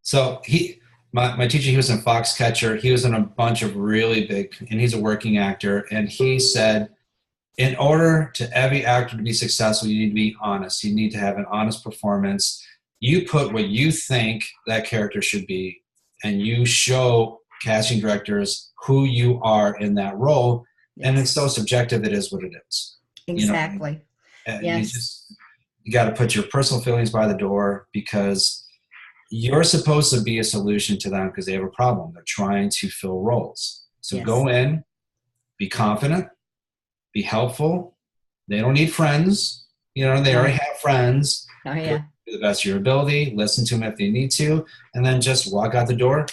So my teacher, he was in Foxcatcher. He was in a bunch of really big, and he's a working actor. And he said, in order to every actor to be successful, you need to be honest. You need to have an honest performance. You put what you think that character should be, and you show casting directors who you are in that role. Yes. And it's so subjective, it is what it is. Exactly. You got to put your personal feelings by the door, because you're supposed to be a solution to them because they have a problem. They're trying to fill roles. So go in, be confident, be helpful. They don't need friends. They already have friends. Oh, yeah. Do the best of your ability. Listen to them if they need to. And then just walk out the door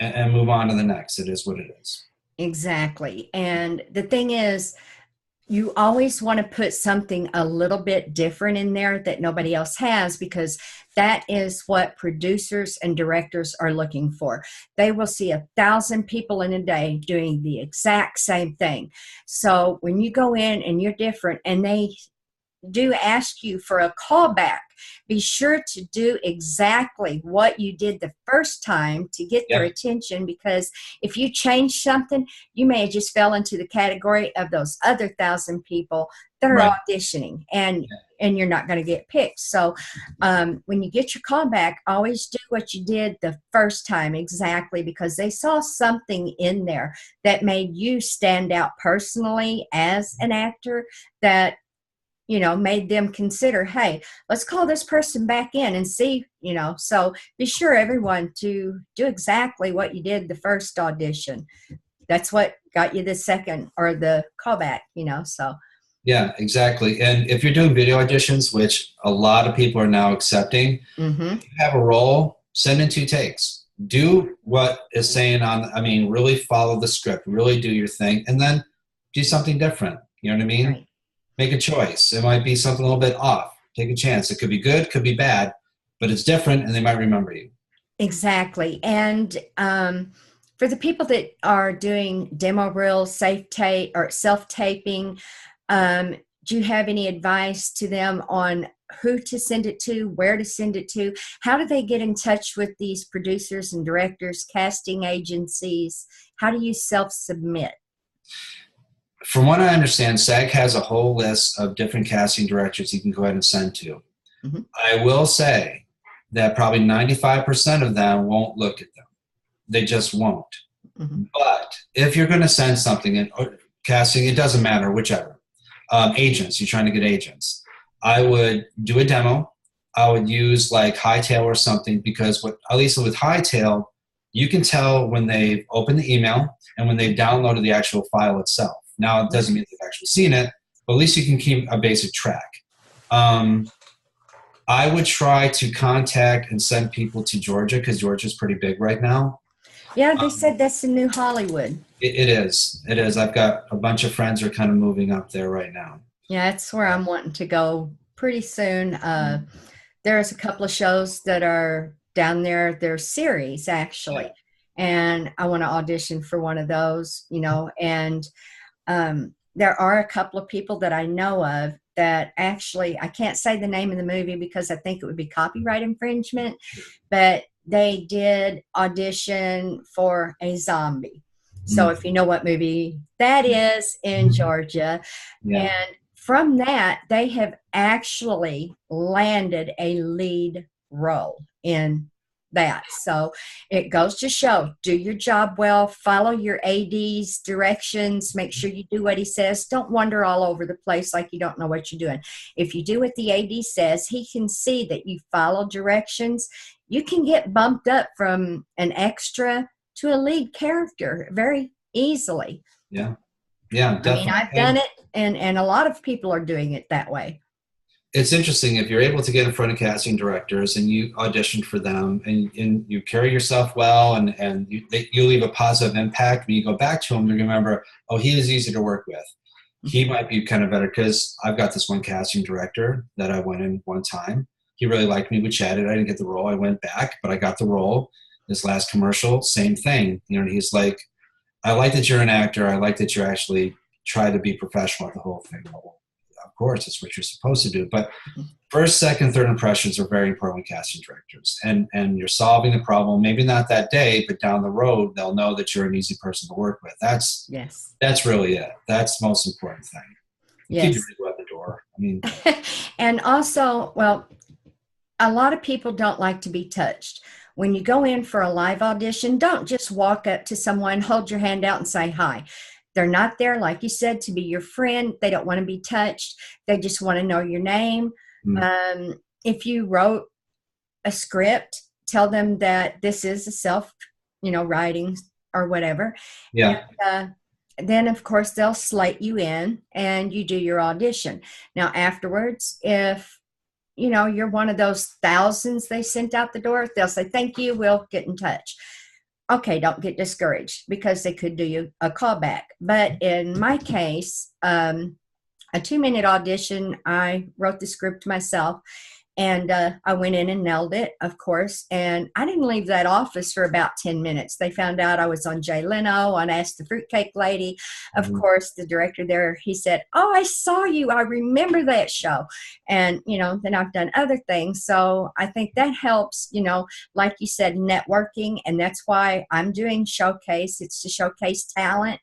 and move on to the next. It is what it is. Exactly. And the thing is, you always want to put something a little bit different in there that nobody else has, because that is what producers and directors are looking for. They will see 1,000 people in a day doing the exact same thing. So when you go in and you're different and they do ask you for a callback, be sure to do exactly what you did the first time to get their attention, because if you change something, you may have just fell into the category of those other 1,000 people that are auditioning, and you're not going to get picked. So when you get your callback, always do what you did the first time exactly, because they saw something in there that made you stand out personally as an actor, that made them consider, hey, let's call this person back in and see, so be sure everyone to do exactly what you did the first audition. That's what got you the second or the callback, so. Yeah, exactly. And if you're doing video auditions, which a lot of people are now accepting, if you have a role, send in 2 takes. Do what is saying really follow the script, really do your thing, and then do something different. You know what I mean? Right. Make a choice. It might be something a little bit off. Take a chance. It could be good, could be bad, but it's different, and they might remember you. Exactly. And for the people that are doing demo reel, safe tape, or self-taping, do you have any advice to them on who to send it to, where to send it to? How do they get in touch with these producers and directors, casting agencies? How do you self-submit? From what I understand, SAG has a whole list of different casting directors you can go ahead and send to. I will say that probably 95% of them won't look at them. They just won't. But if you're going to send something in, or casting, it doesn't matter, whichever. Agents, you're trying to get agents. I would do a demo. I would use like Hightail or something, because at least with Hightail, you can tell when they've opened the email and when they've downloaded the actual file itself. Now, it doesn't mean they've actually seen it, but at least you can keep a basic track. I would try to contact and send people to Georgia, because Georgia's pretty big right now. Yeah, they said that's the new Hollywood. It is. It is. I've got a bunch of friends who are kind of moving up there right now. Yeah, that's where I'm wanting to go pretty soon. There's a couple of shows that are down there. They're series, actually. And I want to audition for one of those, and there are a couple of people that I know of that actually, I can't say the name of the movie because I think it would be copyright infringement, but they did audition for a zombie. So if you know what movie that is, in Georgia, and from that, they have actually landed a lead role in that. So it goes to show, do your job well, follow your AD's directions, make sure you do what he says. Don't wander all over the place like you don't know what you're doing. If you do what the AD says, he can see that you follow directions. You can get bumped up from an extra to a lead character very easily. Yeah, definitely. I've done it, and a lot of people are doing it that way. It's interesting if you're able to get in front of casting directors and you audition for them and you carry yourself well and you leave a positive impact. When you go back to them, you remember, oh, he is easy to work with. He might be kind of better, because I've got this one casting director that I went in one time. He really liked me. We chatted. I didn't get the role. I went back, but I got the role. This last commercial, same thing. He's like, I like that you're an actor. I like that you actually try to be professional at the whole thing. Of course, it's what you're supposed to do. But first, second, third impressions are very important with casting directors. And you're solving the problem, maybe not that day, but down the road, they'll know that you're an easy person to work with. That's really it. That's the most important thing. Keep your ego at the door. I mean, and also, well, a lot of people don't like to be touched. When you go in for a live audition, don't just walk up to someone, hold your hand out and say hi. They're not there, like you said, to be your friend. They don't want to be touched. They just want to know your name. If you wrote a script, tell them that this is a self, writing or whatever. Yeah. And, then, of course, they'll slate you in and you do your audition. Now, afterwards, if, you're one of those thousands they sent out the door, they'll say, thank you, we'll get in touch. Okay, don't get discouraged because they could do you a callback. But in my case, a 2-minute audition, I wrote the script myself. And I went in and nailed it, of course. And I didn't leave that office for about 10 minutes. They found out I was on Jay Leno, on Ask the Fruitcake Lady. Of course, the director there, he said, oh, I saw you. I remember that show. And, then I've done other things. So I think that helps, like you said, networking. And that's why I'm doing Showcase. It's to showcase talent,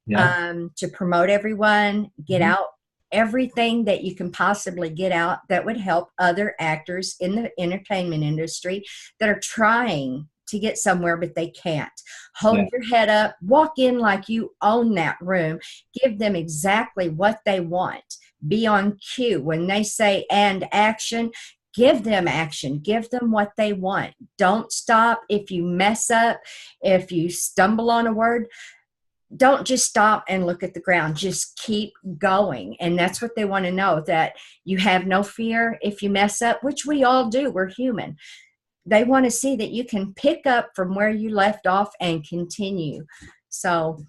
to promote everyone, get out everything that you can possibly get out that would help other actors in the entertainment industry that are trying to get somewhere, but they can't. Hold your head up, walk in like you own that room, give them exactly what they want. Be on cue. When they say and action, give them action. Give them what they want. Don't stop. If you mess up, if you stumble on a word, don't just stop and look at the ground. Just keep going. And that's what they want to know, that you have no fear if you mess up, which we all do. We're human. They want to see that you can pick up from where you left off and continue. So.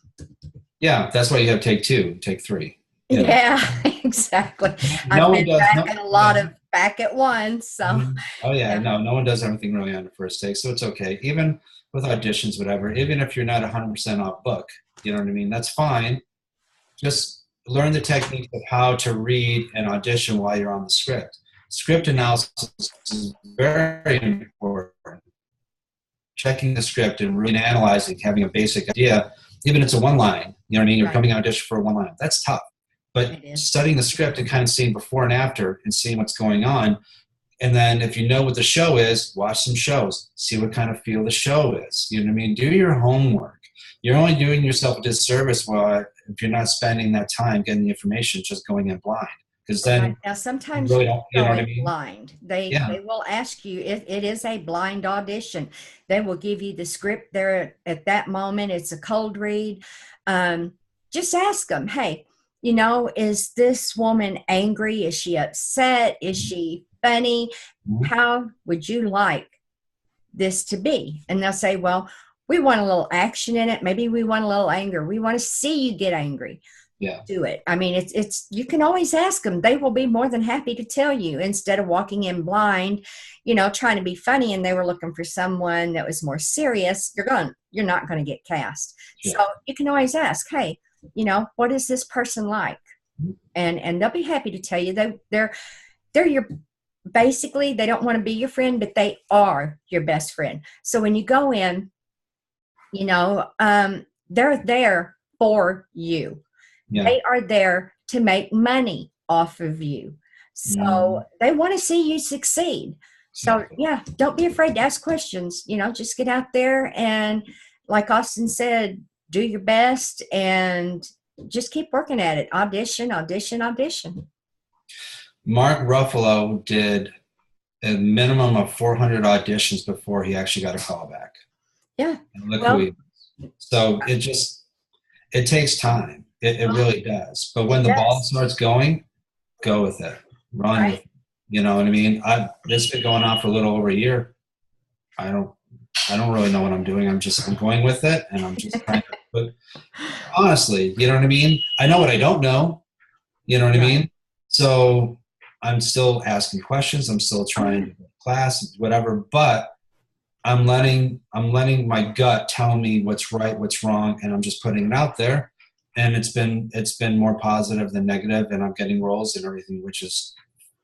Yeah, that's why you have take 2, take 3. Yeah, exactly. I've been back at a lot of back at one. So. Oh, yeah. No one does everything really on the first take. So it's okay. Even with auditions, whatever, even if you're not 100% off book, you know what I mean? That's fine. Just learn the technique of how to read and audition while you're on the script. Script analysis is very important. Checking the script and really analyzing, having a basic idea, even if it's a one line, you know what I mean? You're coming audition for a one line. That's tough. But studying the script and kind of seeing before and after and seeing what's going on. And then if you know what the show is, watch some shows. See what kind of feel the show is. You know what I mean? Do your homework. You're only doing yourself a disservice if you're not spending that time getting the information, just going in blind. Because then now sometimes you really don't, you know what I mean? Blind. They will ask you if it is a blind audition. They will give you the script there at that moment. It's a cold read. Just ask them, hey, is this woman angry? Is she upset? Is she funny? How would you like this to be? And they'll say, well, we want a little action in it. Maybe we want a little anger. We want to see you get angry. Do it. I mean, it's you can always ask them. They will be more than happy to tell you, instead of walking in blind, trying to be funny, and they were looking for someone that was more serious. You're not going to get cast. So you can always ask, hey, what is this person like? And they'll be happy to tell you. They're your, basically, they don't want to be your friend, but they are your best friend. So when you go in, they're there for you. They are there to make money off of you. So they want to see you succeed. So don't be afraid to ask questions. Just get out there and, like Austin said, do your best and just keep working at it. Audition, audition, audition. Mark Ruffalo did a minimum of 400 auditions before he actually got a call back. Yeah. And look who he is. So it takes time. It really does. But when the ball starts going, go with it. Run with it. You know what I mean? This has been going on for a little over a year. I don't really know what I'm doing. I'm going with it, and I'm just trying to put, honestly, you know what I mean? I know what I don't know. You know what I mean? So I'm still asking questions. I'm still trying to class, whatever, but I'm letting my gut tell me what's right, what's wrong, and I'm just putting it out there. and it's been more positive than negative, and I'm getting roles and everything, which is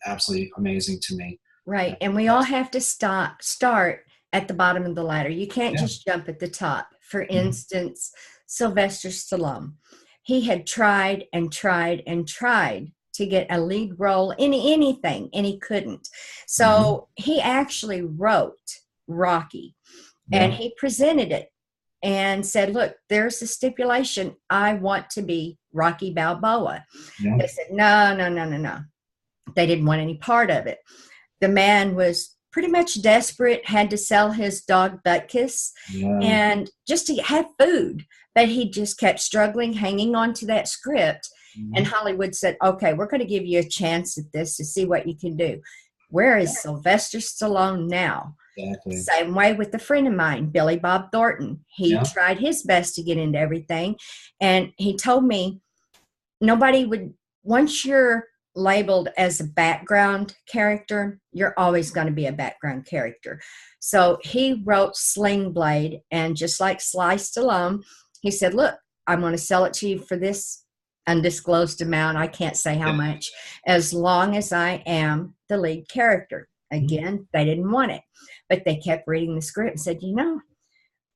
absolutely amazing to me. Right. And we all have to start at the bottom of the ladder. You can't Yeah. just jump at the top. For Mhm. instance, Sylvester Stallone. He had tried and tried and tried to get a lead role in anything, and he couldn't. Mhm. So he actually wrote Rocky, and Yeah. he presented it and said, look, there's a stipulation. I want to be Rocky Balboa. Yeah. They said, no, no, no, no, no. They didn't want any part of it. The man was pretty much desperate, had to sell his dog Butkus Yeah. and just to have food. But he just kept struggling, hanging on to that script. And Mhm. Hollywood said, okay, we're going to give you a chance at this to see what you can do. Where is Sylvester Stallone now? Exactly. Same way with a friend of mine, Billy Bob Thornton. He Yeah. tried his best to get into everything. And he told me nobody would, once you're labeled as a background character, you're always going to be a background character. So he wrote Sling Blade, and just like Sly Stallone, he said, look, I'm going to sell it to you for this undisclosed amount. I can't say how Yeah. much, as long as I am the lead character. Mhm. Again, they didn't want it, but they kept reading the script and said,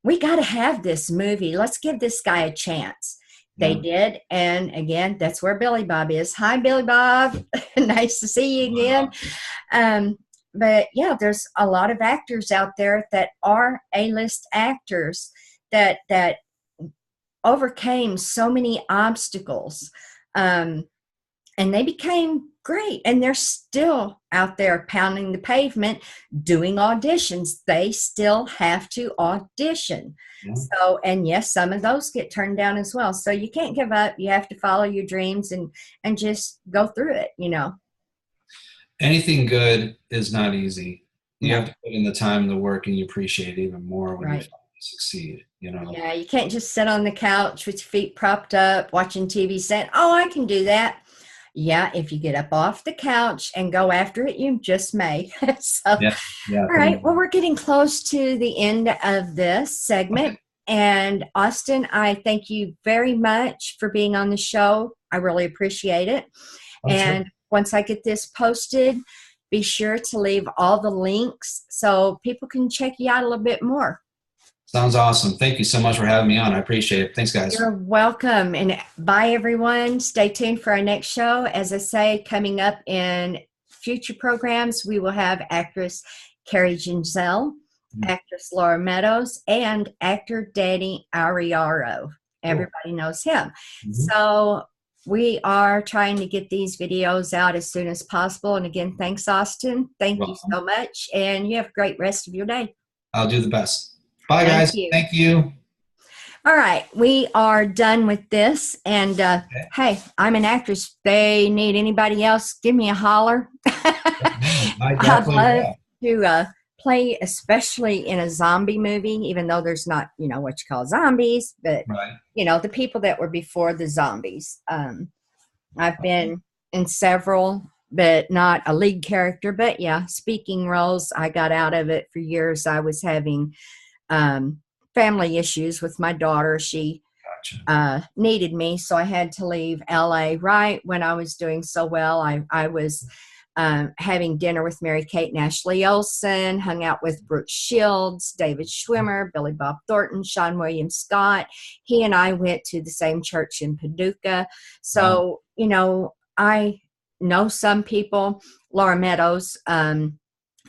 we got to have this movie. Let's give this guy a chance. They Yeah. did. And again, that's where Billy Bob is. Hi, Billy Bob. Nice to see you again. But yeah, there's a lot of actors out there that are A-list actors that overcame so many obstacles. And they became great, and they're still out there pounding the pavement doing auditions. They still have to audition. Yeah. So, and yes, some of those get turned down as well. So you can't give up. You have to follow your dreams and just go through it. Anything good is not easy. You have No. to put in the time and the work, and you appreciate it even more when you Right. finally succeed, you know? Yeah, you can't just sit on the couch with your feet propped up watching TV saying, oh, I can do that. Yeah, if you get up off the couch and go after it, you just may. So, all Yeah. Yeah. right. Well, we're getting close to the end of this Okay. segment. And Austin, I thank you very much for being on the show. I really appreciate it. Oh, sure. And once I get this posted, be sure to leave all the links so people can check you out a little bit more. Sounds awesome. Thank you so much for having me on. I appreciate it. Thanks, guys. You're welcome. And bye, everyone. Stay tuned for our next show. As I say, coming up in future programs, we will have actress Carrie Ginzel, Mhm. actress Laura Meadows, and actor Danny Ariaro. Cool. Everybody knows him. Mhm. So we are trying to get these videos out as soon as possible. And again, thanks, Austin. Thank you Welcome. so much. And you have a great rest of your day. I'll do the best. Bye, Thank guys. you. Thank you. All right, we are done with this. And Okay. hey, I'm an actress. If they need anybody else, give me a holler. Man, I I'd definitely love will. to play, especially in a zombie movie, even though there's not, what you call zombies, but, Right. the people that were before the zombies. I've Okay. been in several, but not a lead character. But yeah, speaking roles, I got out of it for years. I was having family issues with my daughter. She Gotcha. needed me, so I had to leave LA right when I was doing so well. I was having dinner with Mary Kate and Ashley Olsen, hung out with Brooke Shields, David Schwimmer, Billy Bob Thornton, Sean William Scott. He and I went to the same church in Paducah. Wow. So, I know some people. Laura Meadows,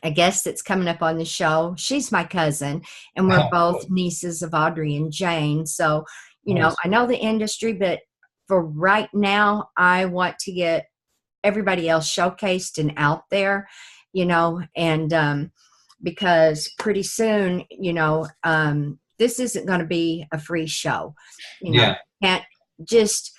a guest that's coming up on the show. She's my cousin, and we're Oh, both cool. nieces of Audrey and Jane. So, Nice. I know the industry, but for right now, I want to get everybody else showcased and out there, and because pretty soon, this isn't going to be a free show. Yeah. Can't just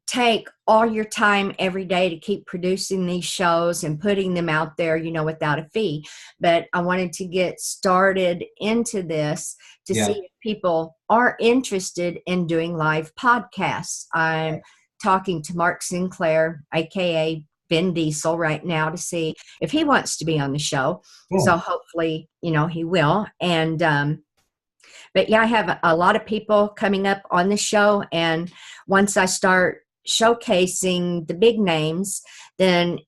take all your time every day to keep producing these shows and putting them out there, without a fee. But I wanted to get started into this to see Yeah. if people are interested in doing live podcasts. I'm talking to Mark Sinclair, aka Vin Diesel, right now to see if he wants to be on the show. So Cool. hopefully, he will. And But yeah, I have a lot of people coming up on the show, and once I start showcasing the big names, then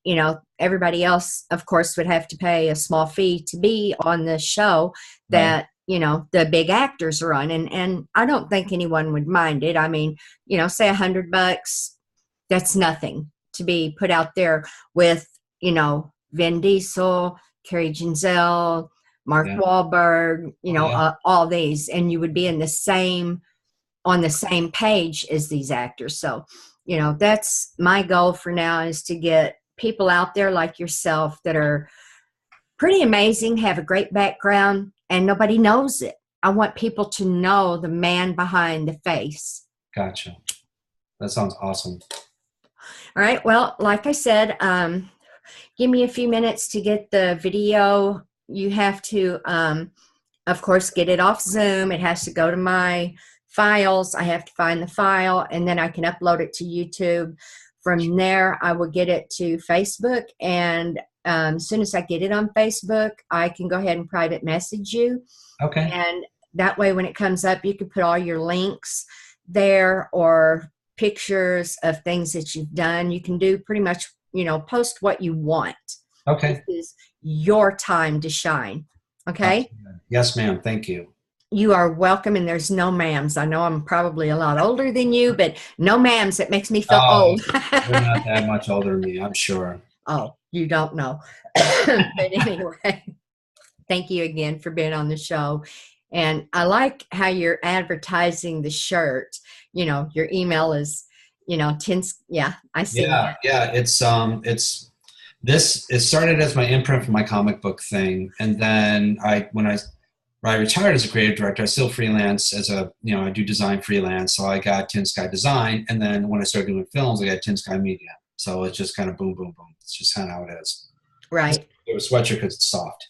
everybody else, of course, would have to pay a small fee to be on the show that the big actors are on, and I don't think anyone would mind it. I mean, say $100, that's nothing to be put out there with Vin Diesel, Carrie Giselle, Mark Wahlberg, all these, and you would be on the same page as these actors. So, that's my goal for now, is to get people out there like yourself that are pretty amazing, have a great background, and nobody knows it. I want people to know the man behind the face. Gotcha. That sounds awesome. All right. Well, like I said, give me a few minutes to get the video. You have to, of course, get it off Zoom. It has to go to my files. I have to find the file, and then I can upload it to YouTube. From there, I will get it to Facebook, and as soon as I get it on Facebook, I can go ahead and private message you. Okay. And that way, when it comes up, you can put all your links there, or pictures of things that you've done. You can do pretty much, post what you want. Okay. This is your time to shine. Okay? Yes, ma'am. Thank you. You are welcome, and there's no ma'ams. I know I'm probably a lot older than you, but no ma'ams. It makes me feel old. You're not that much older than me, I'm sure. Oh, you don't know. But anyway, thank you again for being on the show. And I like how you're advertising the shirt. Your email is, I see that. Yeah. It started as my imprint for my comic book thing. And then when I retired as a creative director, I still freelance I do design freelance. So I got Tin Sky Design. And then when I started doing films, I got Tin Sky Media. So it's just kind of boom, boom, boom. It's just kind of how it is. Right. It was sweatshirt because it's soft.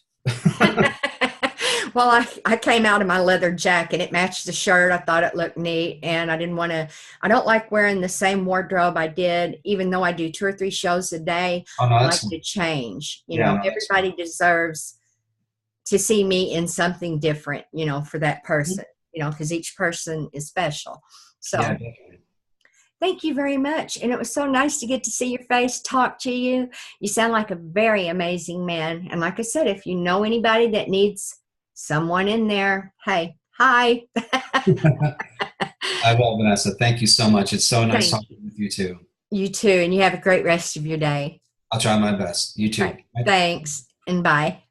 Well, I came out in my leather jacket. It matched the shirt. I thought it looked neat. And I don't like wearing the same wardrobe I did, even though I do 2 or 3 shows a day. Oh, no, I like to change. Everybody deserves to see me in something different, for that person, because each person is special. So thank you very much. And it was so nice to get to see your face, talk to you. You sound like a very amazing man. And like I said, if you know anybody that needs someone in there, hey, hi. I will, Vanessa. Thank you so much. It's so nice talking with you too. You too. And you have a great rest of your day. I'll try my best. You too. Right. Thanks. And bye.